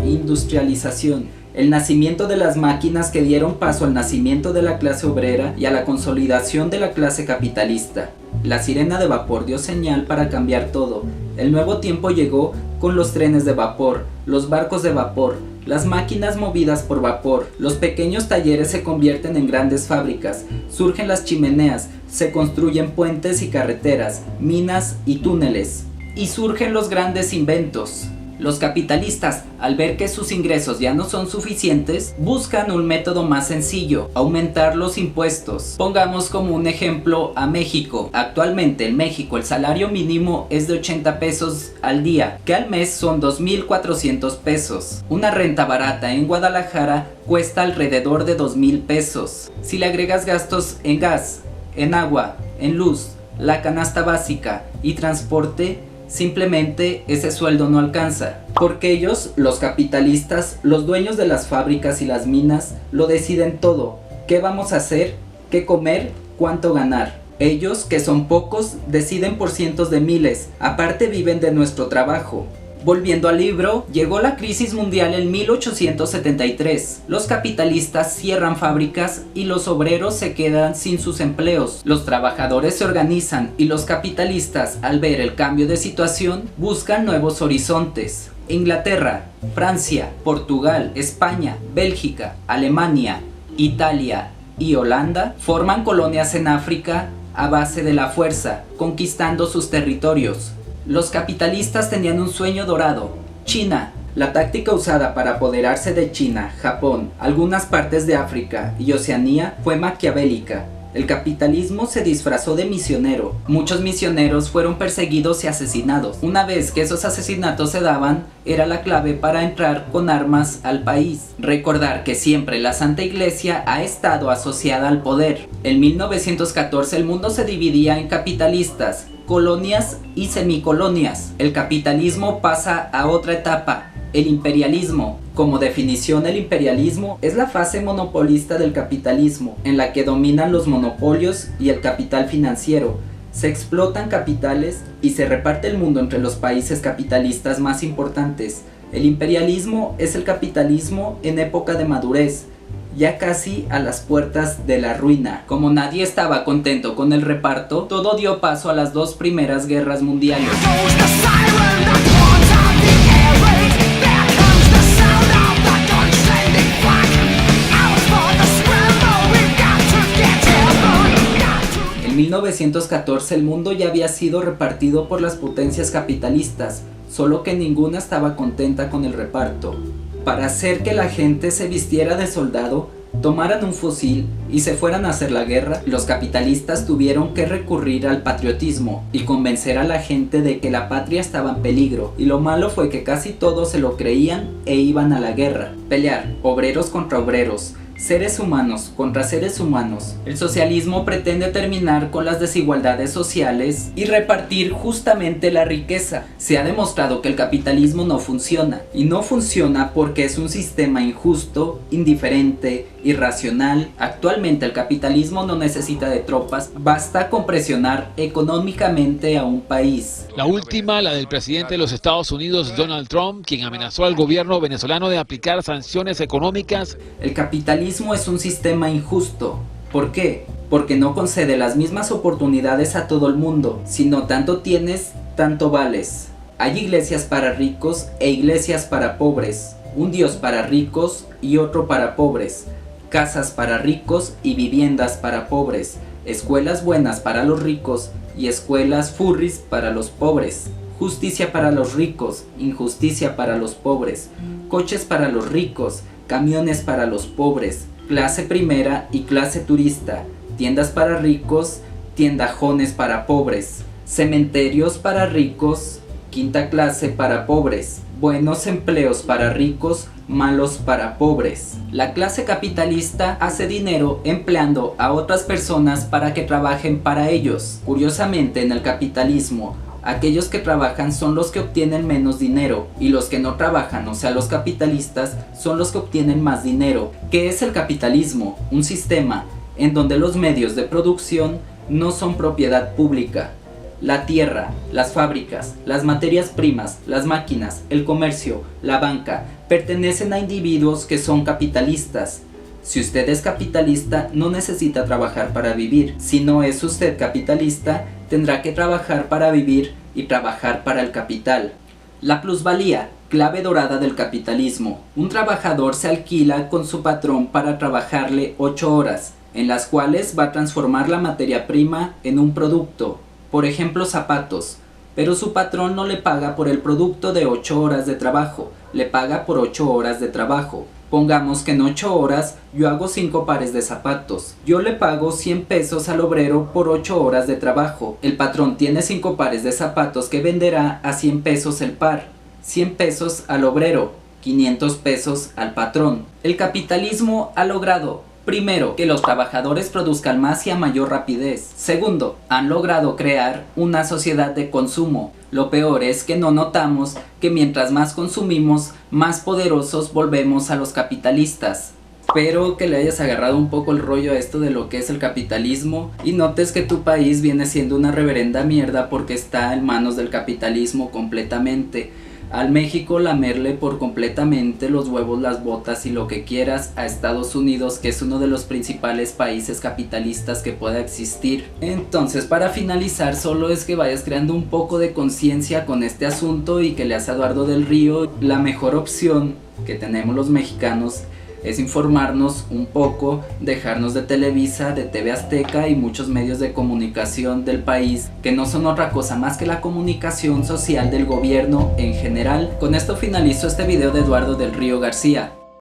industrialización, el nacimiento de las máquinas que dieron paso al nacimiento de la clase obrera y a la consolidación de la clase capitalista. La sirena de vapor dio señal para cambiar todo. El nuevo tiempo llegó con los trenes de vapor, los barcos de vapor, las máquinas movidas por vapor. Los pequeños talleres se convierten en grandes fábricas, surgen las chimeneas, se construyen puentes y carreteras, minas y túneles. Y surgen los grandes inventos. Los capitalistas, al ver que sus ingresos ya no son suficientes, buscan un método más sencillo: aumentar los impuestos. Pongamos como un ejemplo a México. Actualmente en México el salario mínimo es de 80 pesos al día, que al mes son 2,400 pesos. Una renta barata en Guadalajara cuesta alrededor de 2,000 pesos. Si le agregas gastos en gas, en agua, en luz, la canasta básica y transporte, simplemente ese sueldo no alcanza, porque ellos, los capitalistas, los dueños de las fábricas y las minas, lo deciden todo: qué vamos a hacer, qué comer, cuánto ganar. Ellos, que son pocos, deciden por cientos de miles, aparte viven de nuestro trabajo. Volviendo al libro, llegó la crisis mundial en 1873. Los capitalistas cierran fábricas y los obreros se quedan sin sus empleos. Los trabajadores se organizan y los capitalistas, al ver el cambio de situación, buscan nuevos horizontes. Inglaterra, Francia, Portugal, España, Bélgica, Alemania, Italia y Holanda forman colonias en África a base de la fuerza, conquistando sus territorios. Los capitalistas tenían un sueño dorado: China. La táctica usada para apoderarse de China, Japón, algunas partes de África y Oceanía fue maquiavélica. El capitalismo se disfrazó de misionero. Muchos misioneros fueron perseguidos y asesinados. Una vez que esos asesinatos se daban, era la clave para entrar con armas al país. Recordar que siempre la Santa Iglesia ha estado asociada al poder. En 1914 el mundo se dividía en capitalistas, colonias y semicolonias. El capitalismo pasa a otra etapa: el imperialismo. Como definición, el imperialismo es la fase monopolista del capitalismo, en la que dominan los monopolios y el capital financiero. Se explotan capitales y se reparte el mundo entre los países capitalistas más importantes. El imperialismo es el capitalismo en época de madurez, ya casi a las puertas de la ruina. Como nadie estaba contento con el reparto, todo dio paso a las dos primeras guerras mundiales. En 1914 el mundo ya había sido repartido por las potencias capitalistas, solo que ninguna estaba contenta con el reparto. Para hacer que la gente se vistiera de soldado, tomaran un fusil y se fueran a hacer la guerra, los capitalistas tuvieron que recurrir al patriotismo y convencer a la gente de que la patria estaba en peligro. Y lo malo fue que casi todos se lo creían e iban a la guerra. Pelear, obreros contra obreros, seres humanos contra seres humanos. El socialismo pretende terminar con las desigualdades sociales y repartir justamente la riqueza. Se ha demostrado que el capitalismo no funciona, y no funciona porque es un sistema injusto, indiferente, irracional. Actualmente el capitalismo no necesita de tropas, basta con presionar económicamente a un país. La última, la del presidente de los Estados Unidos, Donald Trump, quien amenazó al gobierno venezolano de aplicar sanciones económicas. El capitalismo es un sistema injusto. ¿Por qué? Porque no concede las mismas oportunidades a todo el mundo, sino tanto tienes, tanto vales. Hay iglesias para ricos e iglesias para pobres, un Dios para ricos y otro para pobres, casas para ricos y viviendas para pobres, escuelas buenas para los ricos y escuelas furris para los pobres, justicia para los ricos, injusticia para los pobres, coches para los ricos, camiones para los pobres, clase primera y clase turista, tiendas para ricos, tiendajones para pobres, cementerios para ricos, quinta clase para pobres, buenos empleos para ricos, malos para pobres. La clase capitalista hace dinero empleando a otras personas para que trabajen para ellos. Curiosamente, en el capitalismo, aquellos que trabajan son los que obtienen menos dinero y los que no trabajan, o sea los capitalistas, son los que obtienen más dinero. ¿Qué es el capitalismo? Un sistema en donde los medios de producción no son propiedad pública. La tierra, las fábricas, las materias primas, las máquinas, el comercio, la banca, pertenecen a individuos que son capitalistas. Si usted es capitalista, no necesita trabajar para vivir. Si no es usted capitalista, tendrá que trabajar para vivir y trabajar para el capital. La plusvalía, clave dorada del capitalismo. Un trabajador se alquila con su patrón para trabajarle 8 horas, en las cuales va a transformar la materia prima en un producto, por ejemplo zapatos, pero su patrón no le paga por el producto de 8 horas de trabajo, le paga por 8 horas de trabajo. Pongamos que en 8 horas yo hago 5 pares de zapatos. Yo le pago 100 pesos al obrero por 8 horas de trabajo. El patrón tiene 5 pares de zapatos que venderá a 100 pesos el par. 100 pesos al obrero, 500 pesos al patrón. El capitalismo ha logrado, primero, que los trabajadores produzcan más y a mayor rapidez. Segundo, han logrado crear una sociedad de consumo. Lo peor es que no notamos que mientras más consumimos, más poderosos volvemos a los capitalistas. Espero que le hayas agarrado un poco el rollo a esto de lo que es el capitalismo y notes que tu país viene siendo una reverenda mierda porque está en manos del capitalismo completamente. Al México lamerle por completamente los huevos, las botas y lo que quieras a Estados Unidos, que es uno de los principales países capitalistas que pueda existir. Entonces, para finalizar, solo es que vayas creando un poco de conciencia con este asunto y que leas a Eduardo del Río. La mejor opción que tenemos los mexicanos es informarnos un poco, dejarnos de Televisa, de TV Azteca y muchos medios de comunicación del país que no son otra cosa más que la comunicación social del gobierno en general. Con esto finalizo este video de Eduardo del Río García.